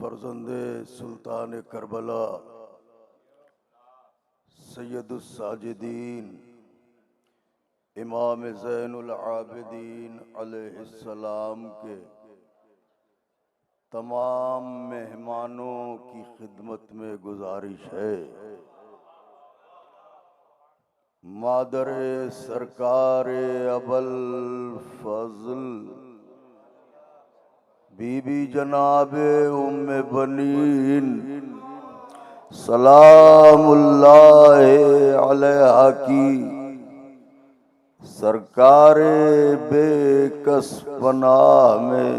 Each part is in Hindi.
फर्जंदे सुल्तान करबला सैयदुस साजिदीन इमाम ज़ैनुल आबिदीन अलैहिस्सलाम के तमाम मेहमानों की खिदमत में गुजारिश है, मादरे सरकारे अबल फजल बीबी जनाबे उम्मे बनीन सलामुल्लाह अलैहा की सरकारे बेकस पनाह में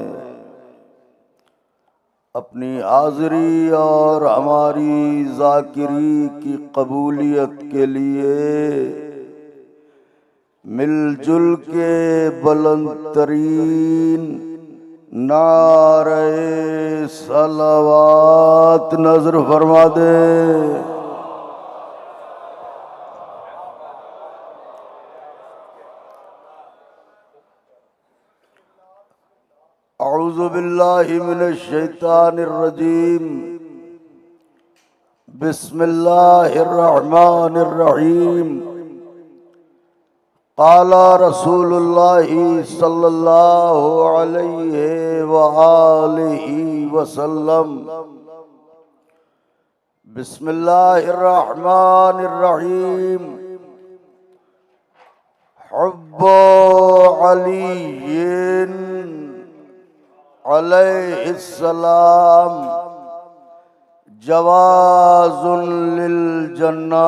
अपनी हाज़री और हमारी ज़ाकिरी की कबूलियत के लिए मिलजुल के बुलंद तरीन नारे सलावत नजर फरमा दे। औज़ु बिल्लाहि मिनश शैतानिर रजीम बिस्मिल्लाहिर रहमानिर रहीम। क़ाला रसूलुल्लाहि सल्लल्लाहु अलैहि व आलिहि वसल्लम बिस्मिल्लाहिर रहमानिर रहीम। हुब्बु अलीय्यिन अलैहिस्सलाम जवाज़ुन लिल जन्नह।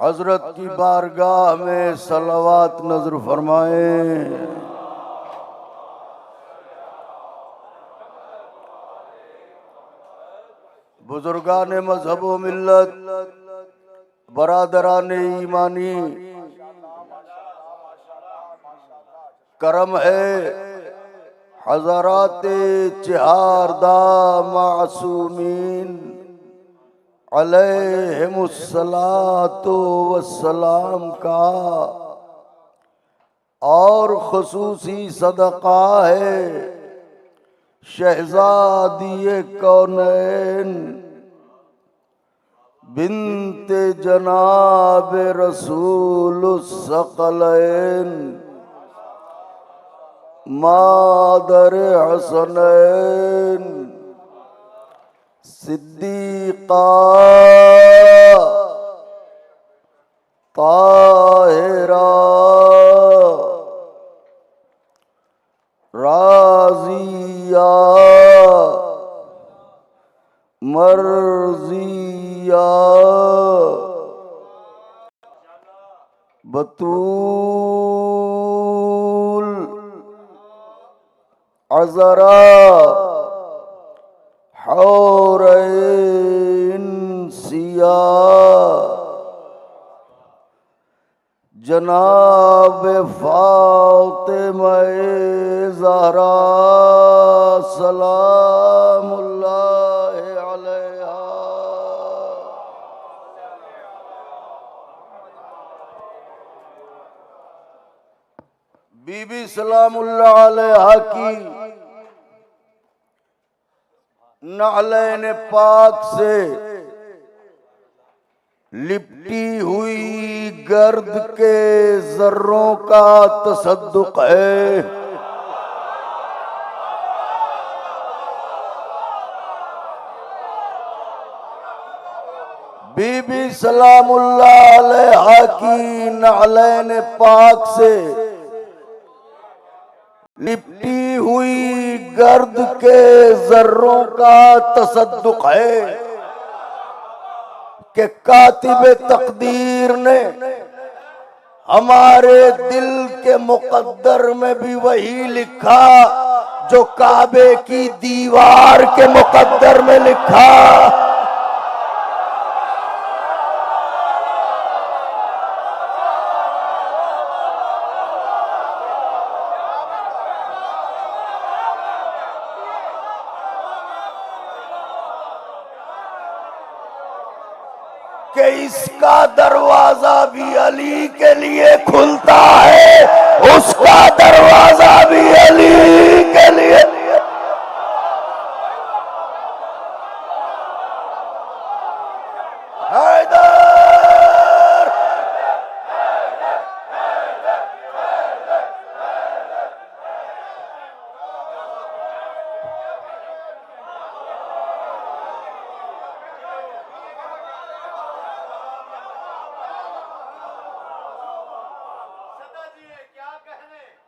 हजरत की बारगाह में सलावत नजर फरमाएं। बुजुर्गान मजहब व मिल्लत, बरादरान ईमानी, करम है हज़राते चहारदा मासूमीन अलैहिमुस्सलातु वस्सलाम का और खुसूसी सदका है शहज़ादी कौनैन बिन्ते जनाब रसूलुस सकलैन मादर हसनैन सिद्दीक़ा ताहिरा राज़िया मर्ज़िया बतूल अज़रा हौरैन सिया जनाब फातिमा ज़हरा सलामुल्लाह अलैहा। बीबी सलामुल्लाह अलैहा की नालैन पाक से लिपटी हुई गर्द के जर्रों का तसद्दुक है। बीबी सलामुल्लाह अलैहा की नालैन पाक से लिपटी हुई गर्द के जर्रों का तसद्दुक है कि कातिबे तकदीर ने हमारे दिल के मुकद्दर में भी वही लिखा जो काबे की दीवार के मुकद्दर में लिखा। कि इसका दरवाजा भी अली के लिए खुलता है, उसका दरवाजा भी अली के लिए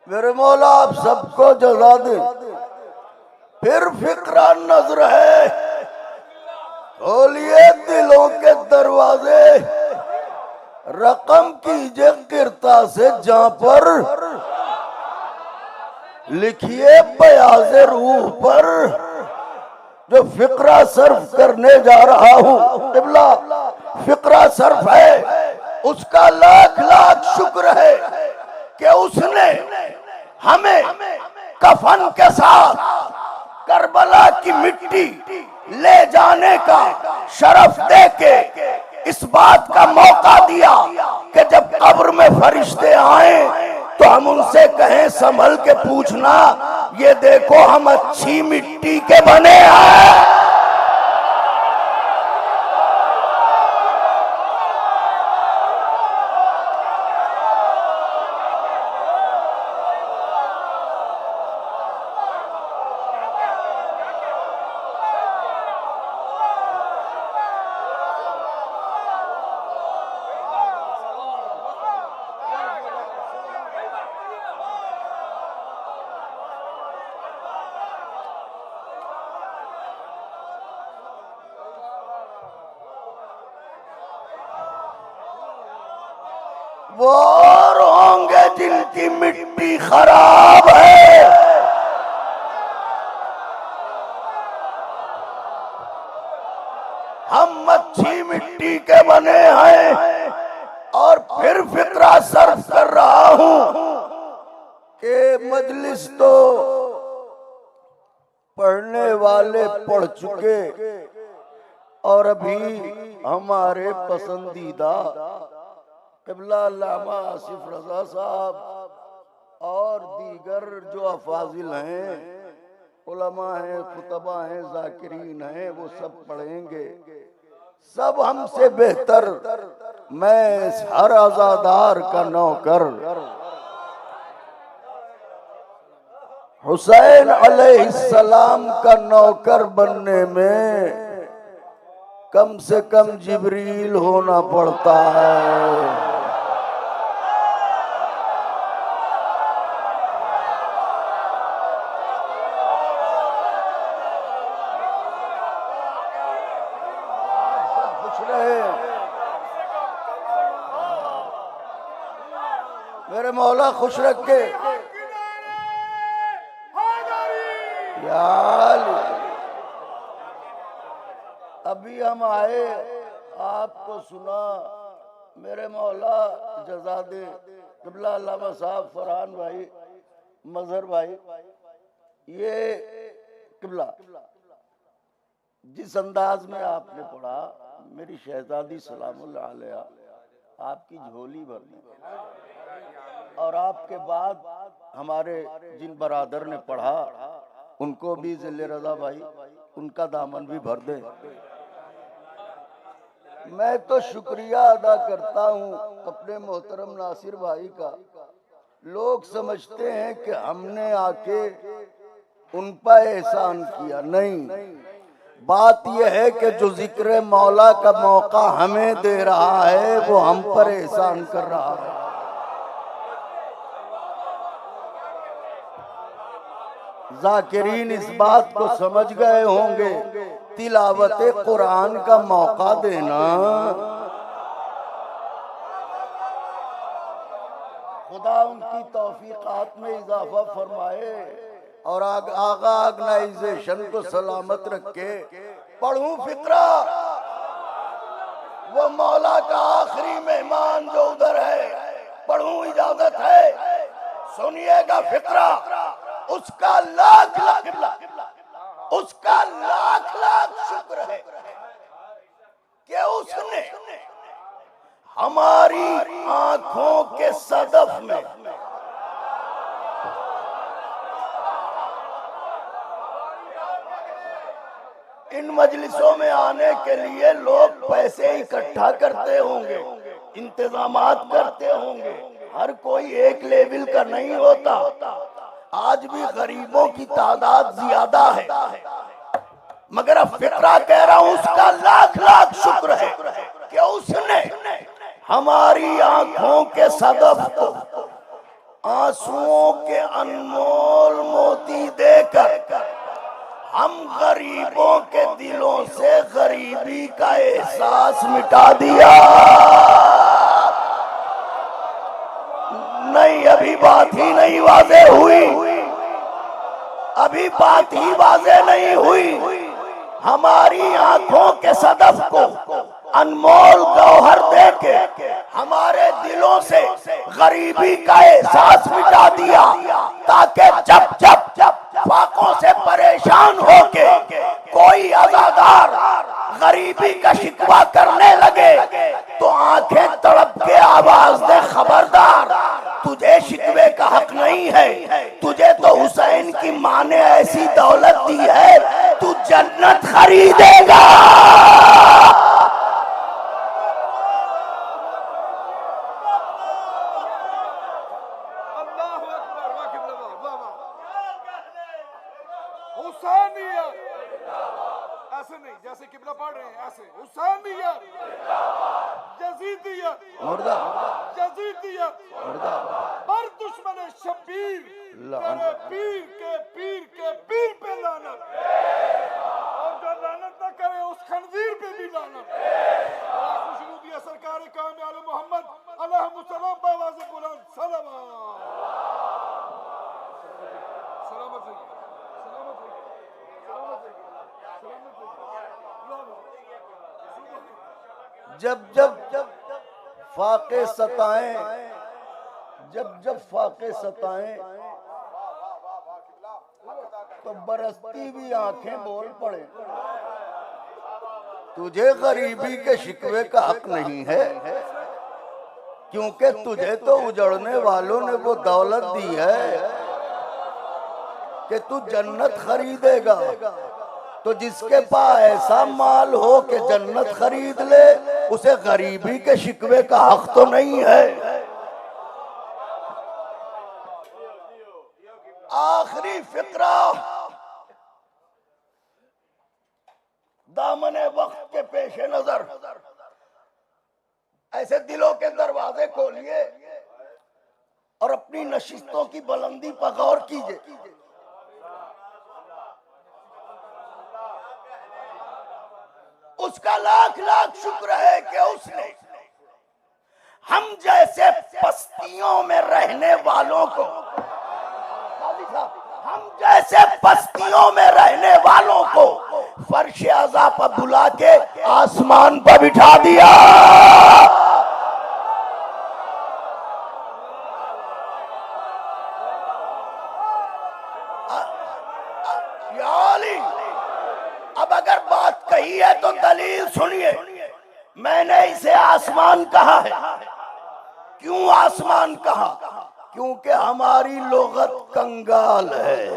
मेरे मौला आप सबको जजा दे। फिर फिक्रा नजर है, खोलिए दिलों के दरवाजे, रकम कीजिए गिरता से जहां पर, लिखिए बयाज रूह पर जो फिक्रा सर्फ करने जा रहा हूं। क़िबला फिक्रा सर्फ है, उसका लाख लाख शुक्र है कि उसने हमें कफन के साथ करबला की मिट्टी ले जाने का शरफ देके इस बात का मौका दिया कि जब कब्र में फरिश्ते आए तो हम उनसे कहें संभल के पूछना, ये देखो हम अच्छी मिट्टी के बने हैं। वो और होंगे जिनकी मिट्टी खराब है। हम अच्छी मिट्टी के बने हैं। और फिर फिक्रा सर्फ कर रहा हूं कि मजलिस तो पढ़ने वाले पढ़ चुके और अभी हमारे पसंदीदा क़िबला अल्लामा आसिफ रज़ा साहब और दीगर जो अफाजिल हैं, उलमा हैं, खुतबा हैं, जाकिरीन हैं, वो सब पढ़ेंगे। सब हमसे बेहतर मैं हर आज़ादार का नौकर हुसैन अलैहिस्सलाम का नौकर बनने में कम से कम जिब्रील होना पड़ता है। मेरे मौला खुश रखे। यार अभी हम आए, आपको सुना, मेरे मौला जज़ा दे। क़िबला अल्लामा साहब फरहान भाई, मजहर भाई, ये क़िबला जिस अंदाज में आपने पढ़ा, मेरी शहजादी सलामुल्लाह अलैहा आपकी झोली भरने, और आपके बाद हमारे जिन बरादर ने पढ़ा उनको भी ज़िले रज़ा भाई उनका दामन भी भर दे। मैं तो शुक्रिया अदा करता हूँ अपने मोहतरम नासिर भाई का। लोग समझते हैं कि हमने आके उन पर एहसान किया, नहीं, बात यह है कि जो जिक्र मौला का मौका हमें दे रहा है वो हम पर एहसान कर रहा है। जाकिरीन इस बात को समझ गए होंगे, तिलावत कुरान का मौका देना खुदा उनकी तौफीकात में इजाफा फरमाए और आगा ऑर्गेनाइजेशन को सलामत रखे। पढ़ूं फिक्रा, वो मौला का आखिरी मेहमान जो उधर है, पढ़ूं, इजाजत है, सुनिएगा फिक्रा। उसका लाख लाख शुक्र है कि उसने हमारी आंखों के सदफ में इन मजलिसों में आने के लिए लोग पैसे इकट्ठा करते होंगे, इंतजामात करते होंगे, हर कोई एक लेवल का नहीं होता। आज भी गरीबों की तादाद ज्यादा है, मगर अब फिक्रा कह रहा हूं उसका लाख लाख शुक्र है कि उसने हमारी आंखों के सदफ को आंसुओं के अनमोल मोती देकर हम गरीबों के दिलों से गरीबी का एहसास मिटा दिया। नहीं, अभी बात ही नहीं वाज़े हुई, अभी बात ही वाज़े नहीं हुई। हमारी आंखों के सदफ को अनमोल गौहर देके हमारे दिलों से गरीबी का एहसास मिटा दिया, ताकि जब जब जब फाकों से परेशान होके कोई अज़ादार गरीबी का शिकवा करने लगे तो आंखें तड़प के आवाज दे, खबरदार, तुझे शिकवे का हक नहीं है, तुझे तो हुसैन की माँ ने ऐसी दौलत दी है, तू जन्नत खरीदेगा। ऐसे नहीं जैसे किबला पढ़ रहे हैं, ऐसे हुसैनियत, यजीदियत, यजीदियत पर दुश्मन शब्बीर, तेरे पीर के पीर पे लानत, और जो लानत न करे उस खंजीर पे भी लानत। खुशबू दिया सरकार कामिल आले मोहम्मद अलैहिस्सलाम बावाज़ बुलंद सलावत। सलामत रहिए, सलामत रहिए, सलामत रहिए, सलामत रहिए। जब जब फाके सताएं, जब जब फाके सताएं तो बरसती भी आंखें बोल पड़े, तुझे गरीबी के शिकवे का हक नहीं है, क्योंकि तुझे तो उजड़ने वालों ने वो दौलत दी है कि तू जन्नत खरीदेगा। तो जिसके पास ऐसा माल हो कि जन्नत खरीद ले, उसे गरीबी के शिकवे का हक तो नहीं है। आखिरी फिक्रा, दामने वक्त के पेशे नजर ऐसे दिलों के दरवाजे खोलिए और अपनी नशिस्तों की बुलंदी पर गौर कीजिए। उसका लाख लाख शुक्र है कि उसने हम जैसे पस्तियों में रहने वालों को, हम जैसे पस्तियों में रहने वालों को फर्श अज़ा पर बुला के आसमान पर बिठा दिया। अब अगर बात कही है तो दलील सुनिए। मैंने इसे आसमान कहा है, क्यों आसमान कहा? क्योंकि हमारी लोगत कंगाल है।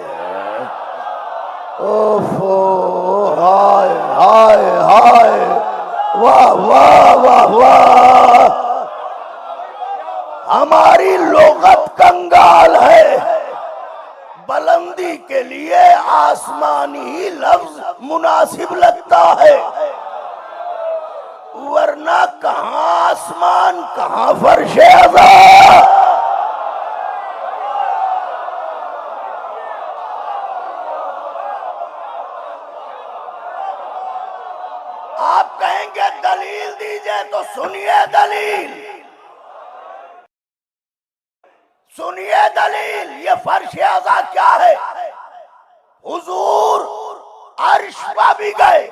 ओफो, हाय हाय हाय, वाह वाह वाह वाह, हमारी लोगत कंगाल है। बुलंदी के लिए आसमानी ही लफ्ज मुनासिब लगता है, वरना कहां आसमान कहां फर्श अज़ा। आप कहेंगे दलील दीजिए, तो सुनिए दलील, सुनिए दलील। ये फर्श अज़ा क्या है? हुजूर अर्श पर भी गए,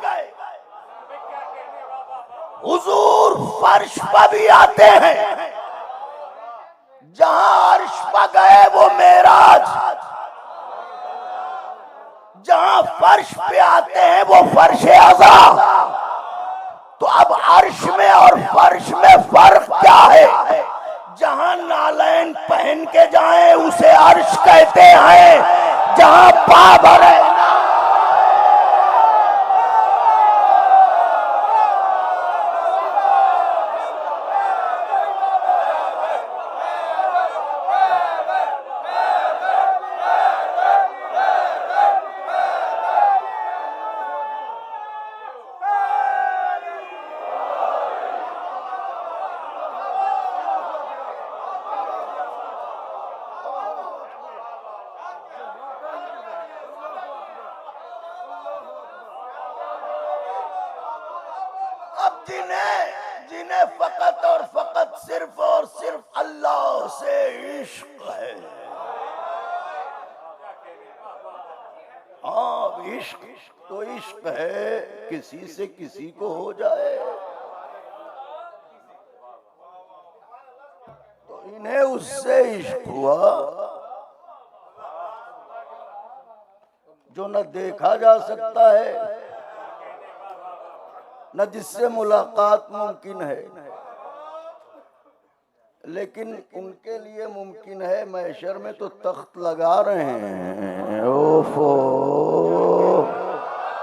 हुजूर फर्श पर भी आते हैं। जहां अर्श पर गए वो मेराज, जहां फर्श पे आते हैं वो फर्श अज़ा। तो अब अर्श में और फर्श में फर्क क्या है? जहां नालैन पहन के जाएं उसे अर्श कहते हैं, जहां पा भरे इन्हें फकत और फकत सिर्फ और सिर्फ अल्लाह से इश्क है। हाँ, इश्क तो इश्क है, किसी से किसी को हो जाए तो इन्हें उससे इश्क हुआ जो न देखा जा सकता है न जिससे मुलाकात मुमकिन है, लेकिन उनके लिए मुमकिन है। महशर में तो तख्त लगा रहे हैं। ओफो,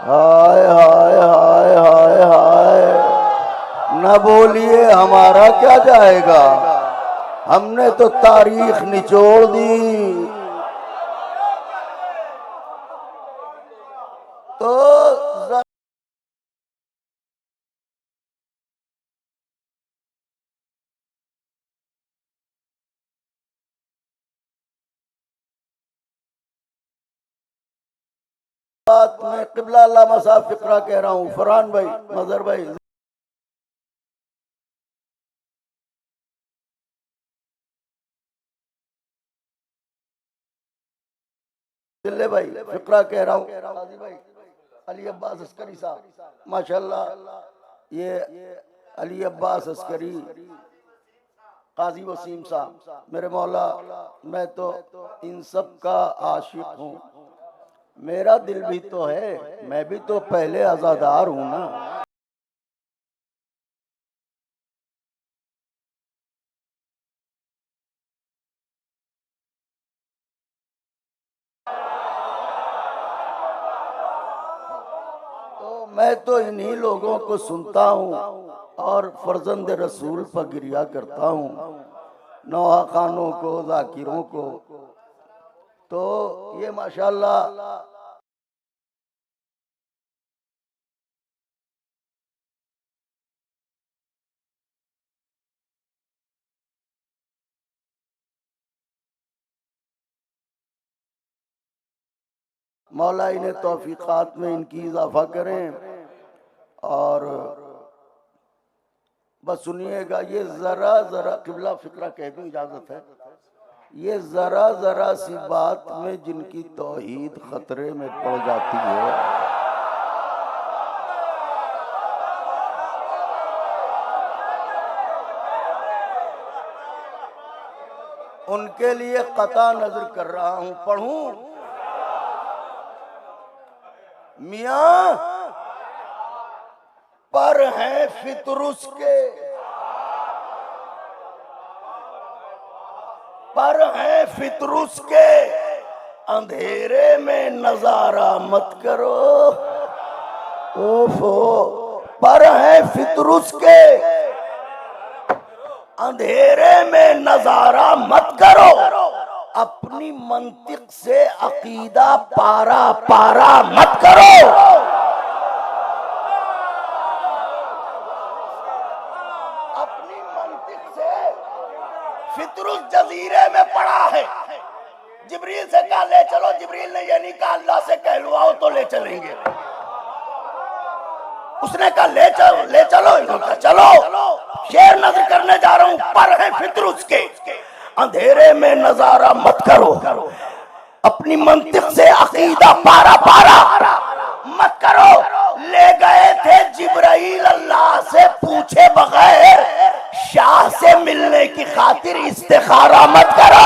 हाय हाय हाय हाय हाय, न बोलिए हमारा क्या जाएगा, हमने तो तारीख निचोड़ दी। तो बात मैं क़िबला अल्लामा साहब फ़िक्रा कह रहा हूँ। फरहान भाई, मजहर भाई, दिल्ले भाई, फ़िक्रा कह रहा हूँ। काजी भाई, अली अब्बास अस्करी साहब, माशाल्लाह। ये अली अब्बास अस्करी, काजी वसीम साहब, मेरे मौला, मैं तो इन सब का आशिक हूँ। मेरा दिल भी तो है, मैं भी तो पहले आज़ादार हूँ ना। तो मैं तो इन्हीं लोगों को सुनता हूँ और फर्जंद रसूल पर गिरिया करता हूँ, नौहा खानों को, जाकिरों को। तो ये माशाल्लाह मौला इन्हें तौफीकात में इनकी इजाफा करें। और बस सुनिएगा, ये जरा जरा क़िबला फ़िक्रा कह दूं, इजाजत है, ये जरा जरा सी बात में जिनकी तौहीद खतरे में पड़ जाती है, उनके लिए कता नजर कर रहा हूं। पढ़ूं मियां पर हैं फितरुस के, पर हैं फितरुस के, अंधेरे में नजारा मत करो। ओफो, पर हैं फितरुस के, अंधेरे में नजारा मत करो, अपनी मंतिक से अकीदा पारा पारा मत करो। अपनी मंतिक से, फितरुस जजीरे में पड़ा है, जिब्रील से कहा ले चलो, जिब्रील ने ये नहीं कहा अल्लाह से कहलवाओ तो ले चलेंगे। उसने कहा ले चलो, ले चलो, इन्होंने चलो। शेर नजर करने जा रहा हूं, पर है फितरुस के, अंधेरे में नजारा मत करो, अपनी मंतिक से अकीदा पारा पारा मत करो। ले गए थे जिब्राइल अल्लाह से पूछे बगैर, शाह से मिलने की खातिर इस्तिखारा मत करो।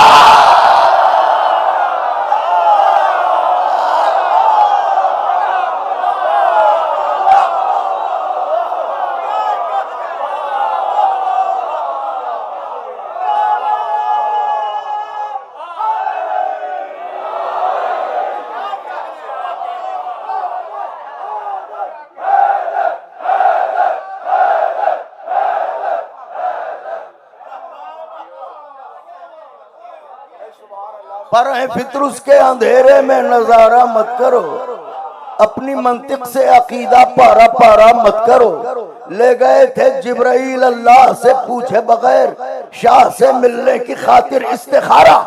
पर है फितरुस के, अंधेरे में नजारा मत करो, अपनी मंतिक से अकीदा पारा पारा मत करो। ले गए थे जिब्राइल अल्लाह से पूछे बगैर, शाह से मिलने की खातिर इस्तिखारा।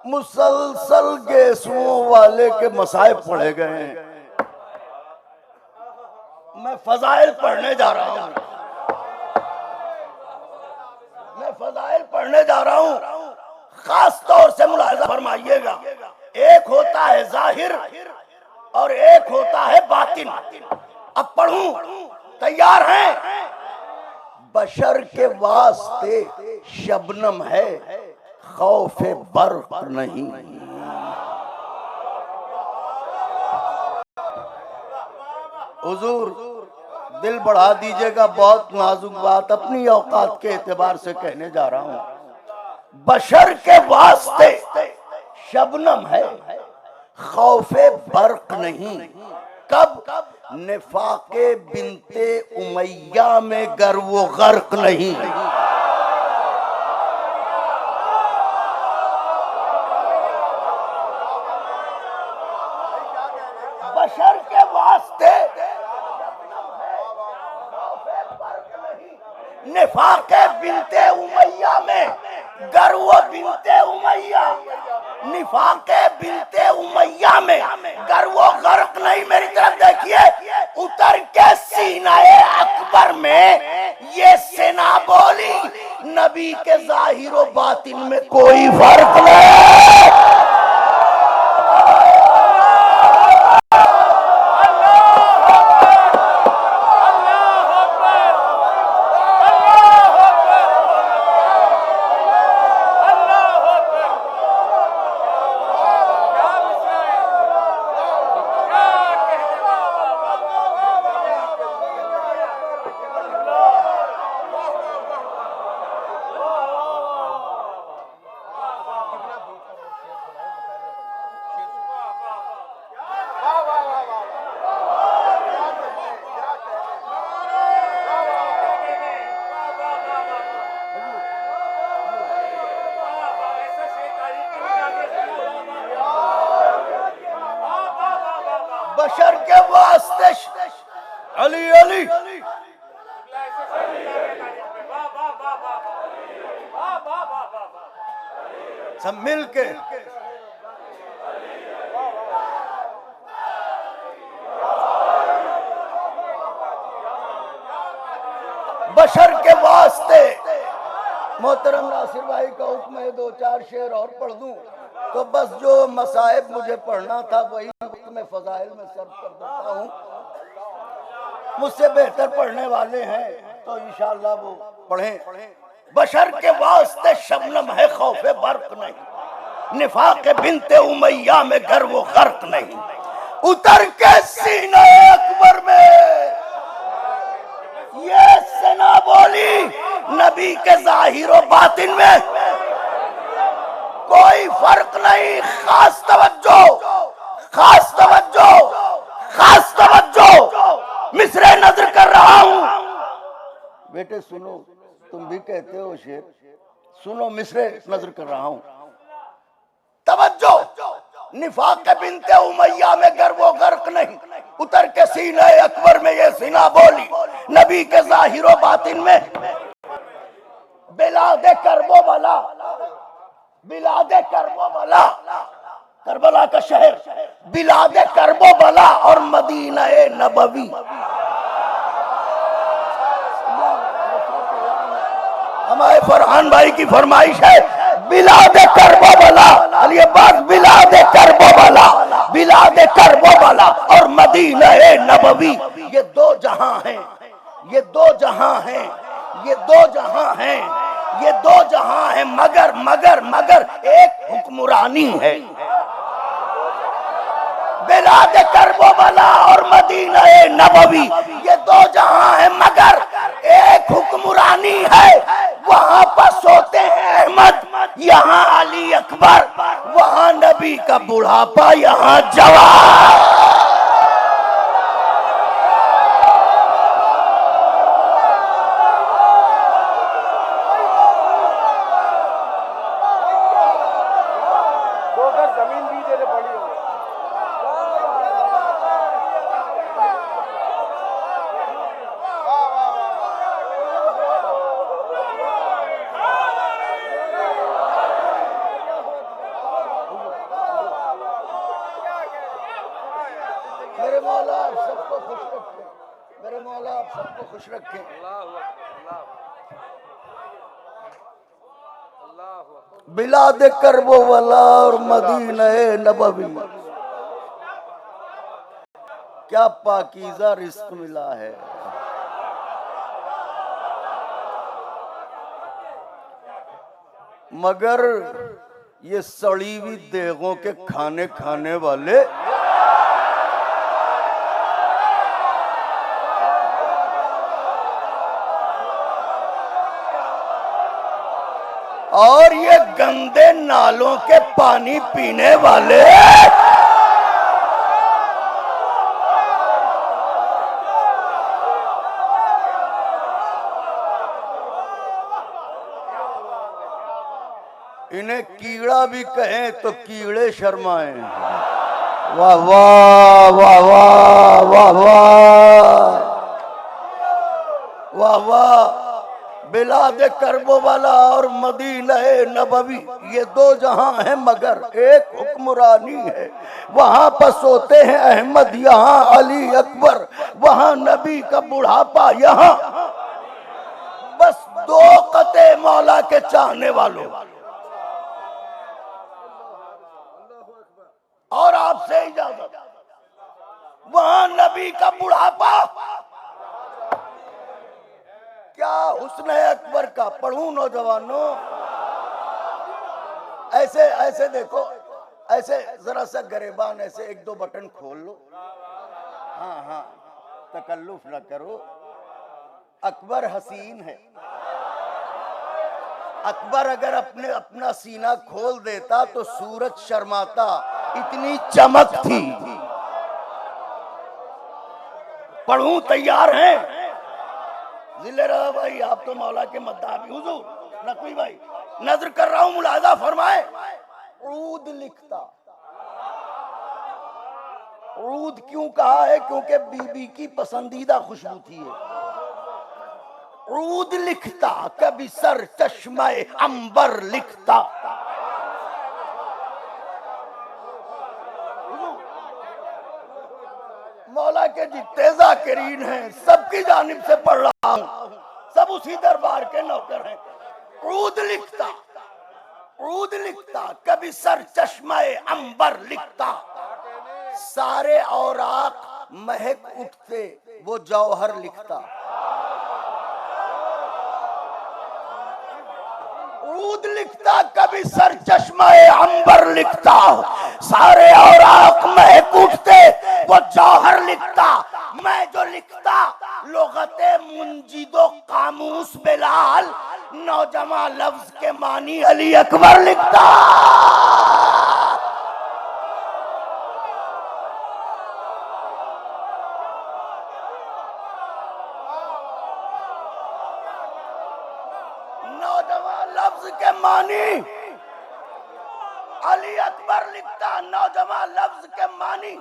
मुसलसल गेसुओं वाले के मसाइब पढ़े गए हैं, मैं फजाइल पढ़ने जा रहा हूं, मैं फजाइल पढ़ने जा रहा हूं। खास तौर से मुलाहिजा फरमाइएगा, एक होता है जाहिर और एक होता है बातिन। अब पढ़ूं, तैयार हैं? बशर के वास्ते शबनम है, खौफे बर्फ नहीं। हुजूर दिल बढ़ा दीजिएगा, बहुत नाजुक बात अपनी औकात के एतबार से कहने जा रहा हूं। बशर के वास्ते शबनम है, खौफे बर्क नहीं। कब? निफाके बिनते उमैया में गर वो गर्क नहीं। बशर के वास्ते निफाके बिनते उमैया में गर वो बिनते उमैया, निफाके बिनते उमैया में गर वो गर्क नहीं। मेरी तरफ देखिए, उतर के सीनाए अकबर में ये सेना बोली, नबी के जाहिर व बातिन में कोई फर्क नहीं। बशर के वास्ते अली अली सब मिल के बशर के वास्ते। मोहतरम नासिर भाई का हुक्म है, दो चार शेर और पढ़ दूं तो बस जो मसाइब मुझे पढ़ना था वही मैं फजाइल में सर्व कर देता हूँ। मुझसे बेहतर पढ़ने वाले हैं तो इंशाअल्लाह वो पढ़ें। बशर के वास्ते शबनम है, खौफे बर्क नहीं। निफाक बिनते उमैया में गर वो गर्क नहीं। उतर के सीने अकबर में ये सेना बोली, नबी के जाहिर व बातिन में कोई फर्क नहीं। खास तवज्जो, खास तवज्जो, खास तवज्जो, मिसरे नजर कर रहा हूं। बेटे सुनो, तुम भी कहते हो शेर, सुनो मिसरे नजर कर रहा हूं। तवज्जो, निफाक बिनते उमैया में गर वो गर्क नहीं। उतर के सीने अकबर में ये सीना बोली, नबी के जाहिर व बातिन में बिलादे करबो बला, बिलादे करबो बला, करबला का शहर, बिलादे करबो बला और मदीना नबवी। हमारे फरहान भाई की फरमाइश है, बिलादे करबो बला, अली बात बिलादे करबो बला, बिलादे करबो बला और मदीना नबवी। ये दो जहां हैं, ये दो जहां हैं, ये दो जहां हैं, ये दो जहां हैं, मगर मगर मगर एक हुक्मरानी है। बिलाद करबो बला और मदीना नबवी, ये दो जहां हैं मगर एक हुक्मरानी है। वहां पर सोते हैं अहमद, यहाँ अली अकबर, वहां नबी का बुढ़ापा, यहाँ जवान। खुश रखें। बिलाद करबो वाला और मदीना नबवी, क्या पाकीज़ा रिस्क मिला है। मगर ये सड़ी हुई देगों के खाने खाने वाले और ये गंदे नालों के पानी पीने वाले इन्हें कीड़ा भी कहें तो कीड़े शर्माएं। वाह वाह वाह वाह वाह वाह वाह वाह। बिलाद करबो वाला और मदीना नबवी, ये दो जहां हैं मगर एक हुक्मरानी है। वहां बस होते हैं अहमद, यहाँ अली अकबर, वहां नबी का बुढ़ापा, यहाँ बस दो कते मौला के चाहने वालों। और आपसे इजाजत, वहां नबी का बुढ़ापा, क्या हुस्न है अकबर का। पढ़ूं नौजवानों, ऐसे ऐसे देखो, ऐसे जरा सा गरेबान ऐसे एक दो बटन खोल लो। हाँ हाँ, तकल्लुफ न करो। अकबर हसीन है। अकबर अगर अपना सीना खोल देता तो सूरज शर्माता, इतनी चमक थी। पढ़ूं, तैयार हैं? जिले रहा भाई, आप तो मौला के मद्दाबी। हुजूर नकवी भाई, नजर कर रहा हूं, मुलाजा फरमाए। ऊद लिखता, ऊद क्यों कहा है? क्योंकि बीबी की पसंदीदा खुशबू थी। ऊद लिखता, कभी सर चश्मे अंबर लिखता। मौला के जितने जाकिरीन हैं सबकी जानिब से पढ़ रहा हूं, सब उसी दरबार के नौकर हैं। ऊद लिखता, ऊद लिखता, कभी सर चश्मे अंबर लिखता। सारे औराक महक उठते, वो जौहर लिखता। ऊद लिखता, कभी सर चश्मे अंबर लिखता। सारे औराक महक उठते, वो जौहर लिखता। मैं जो लिखता लुगते मुंजिदो कामूस बिलाल, नौजवान लफ्ज के मानी अली अकबर लिखता। नौजवान लफ्ज के मानी अली अकबर लिखता। नौजवान लफ्ज के मानी,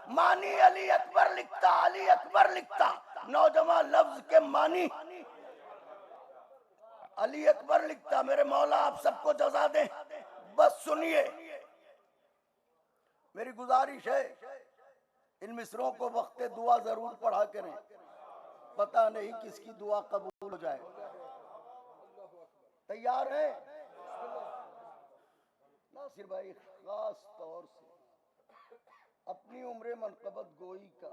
मानी अली अकबर लिखता। अली अकबर लिखता, नौजवान लफ्ज के मानी अली अकबर लिखता। मेरे मौला आप सबको जजा दें। बस सुनिए, मेरी गुजारिश है, इन मिसरों को वक्त दुआ जरूर पढ़ा करें। पता नहीं किसकी दुआ कबूल हो जाए। तैयार है? नासिर भाई खास तौर से अपनी उम्र मनकबत गोई का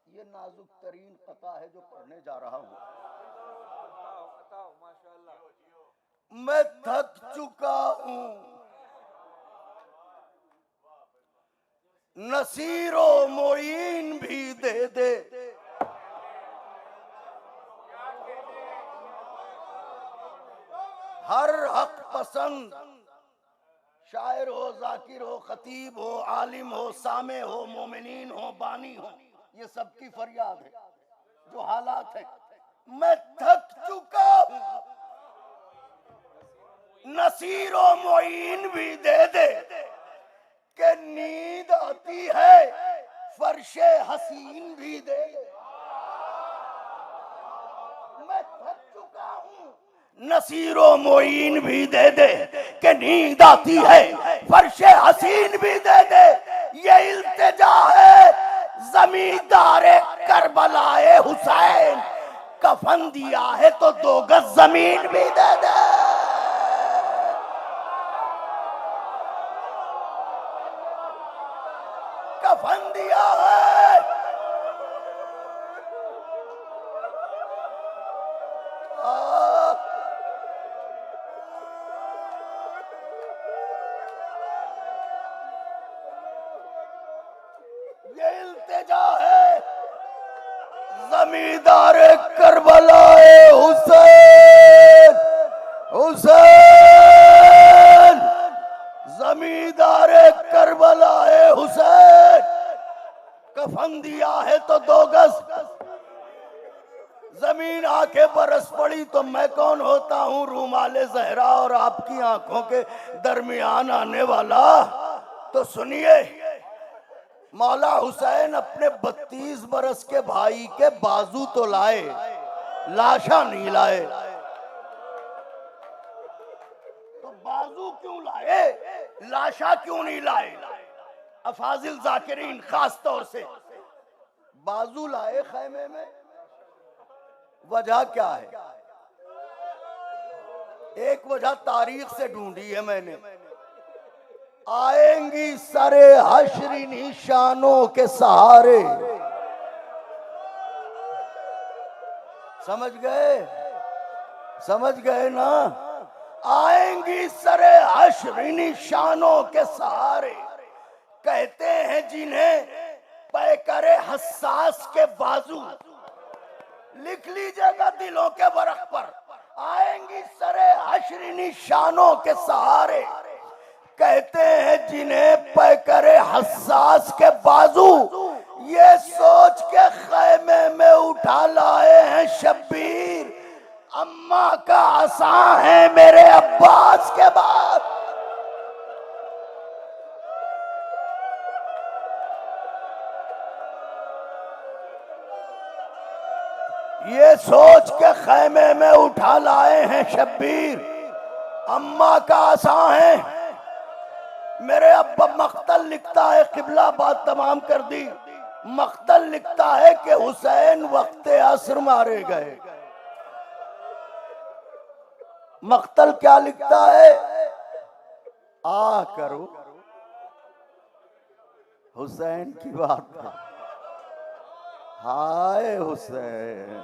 ये नाजुक तरीन कता है जो पढ़ने जा रहा हूं। मैं थक चुका हूं, नसीरो मोइन भी दे दे। हर हक पसंद शायर हो, जाकिर हो, खतीब हो, आलिम हो, सामे हो, मोमिनीन हो, बानी हो, ये सबकी फरियाद है। जो हालात है, मैं थक चुका हूं, नसीरो मोइन भी दे दे। के नींद आती है, फर्शे हसीन भी दे दे। मैं थक चुका हूं, नसीरो मोइन भी दे दे। के नींद आती है, फर्शे हसीन भी दे दे। ये इल्तिजा है जमींदारे करबलाए हुसैन, कफन दिया है तो 2 गज जमीन भी दे दे। कफन दिया है, ये इल्तिजा है जमींदार करबला हुसैन। हुसैन जमींदार करबला हुसैन, कफन दिया है तो 2 गज जमीन। आंखें बरस पड़ी तो मैं कौन होता हूं रूमाले जहरा और आपकी आंखों के दरमियान आने वाला। तो सुनिए, मौला हुसैन अपने 32 बरस के भाई के बाजू तो लाए, लाशा नहीं लाए। तो बाजू क्यों लाए, लाशा क्यों नहीं लाए? अफाजिल जाकिरीन खास तौर से बाजू लाए खैमे में, वजह क्या है? एक वजह तारीख से ढूंढी है मैंने। आएंगी सरे हश्री निशानों के सहारे। समझ गए? समझ गए ना? आएंगी सरे हश्री निशानों के सहारे, कहते हैं जिन्हें पैकरे हसास के बाजू। लिख लीजिएगा दिलों के वरक पर, आएंगी सरे हश्री निशानों के सहारे, कहते हैं जिन्हें पैकरे हसास के बाजू। ये सोच के खैमे में उठा लाए हैं शब्बीर, अम्मा का आसा है मेरे अब्बास के बाद। ये सोच के खैमे में उठा लाए हैं शब्बीर, अम्मा का आसा है मेरे अब्बा। मख्तल लिखता है, किबला बात तमाम कर दी। मख्तल लिखता है कि हुसैन वक्त असर मारे गए। मख्तल क्या लिखता है? आ करो हुसैन की बात था। हाय हुसैन,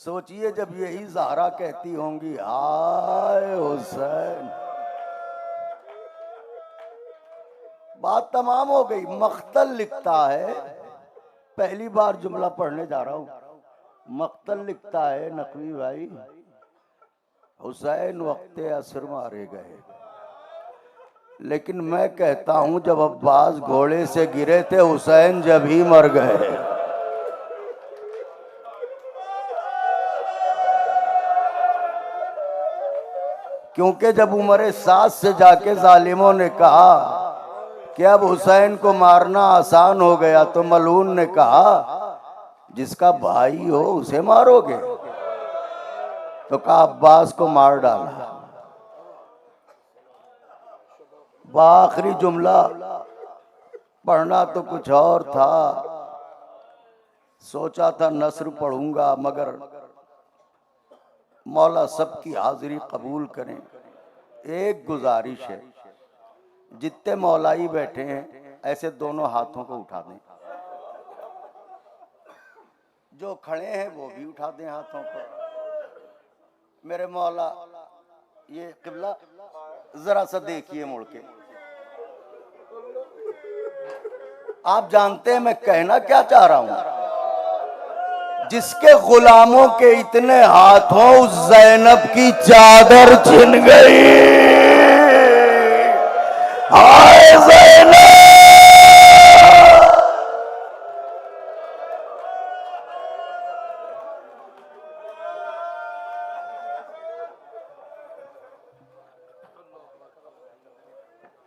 सोचिए जब यही ज़हरा कहती होंगी हाय हुसैन, बात तमाम हो गई। मख्तल लिखता है, पहली बार जुमला पढ़ने जा रहा हूं। मख्तल लिखता है नकवी भाई, हुसैन वक्त असर मारे गए। लेकिन मैं कहता हूं जब अब्बास घोड़े से गिरे थे, हुसैन जब ही मर गए। क्योंकि जब उम्र 7 से जाके जालिमों ने कहा कि अब हुसैन को मारना आसान हो गया, तो मलून ने कहा जिसका भाई हो उसे मारोगे? तो कहा अब्बास को मार डाला। आखिरी जुमला पढ़ना तो कुछ और था, सोचा था नस्र पढ़ूंगा, मगर मौला सबकी हाजिरी कबूल करें। एक गुजारिश है, जितने मौलाई बैठे हैं ऐसे दोनों हाथों को उठा दें। जो खड़े हैं वो भी उठा दें हाथों को। मेरे मौला, ये किबला जरा सा देखिए मुड़ के। आप जानते हैं मैं कहना क्या चाह रहा हूं? जिसके गुलामों के इतने हाथों उस ज़ैनब की चादर छिन गई।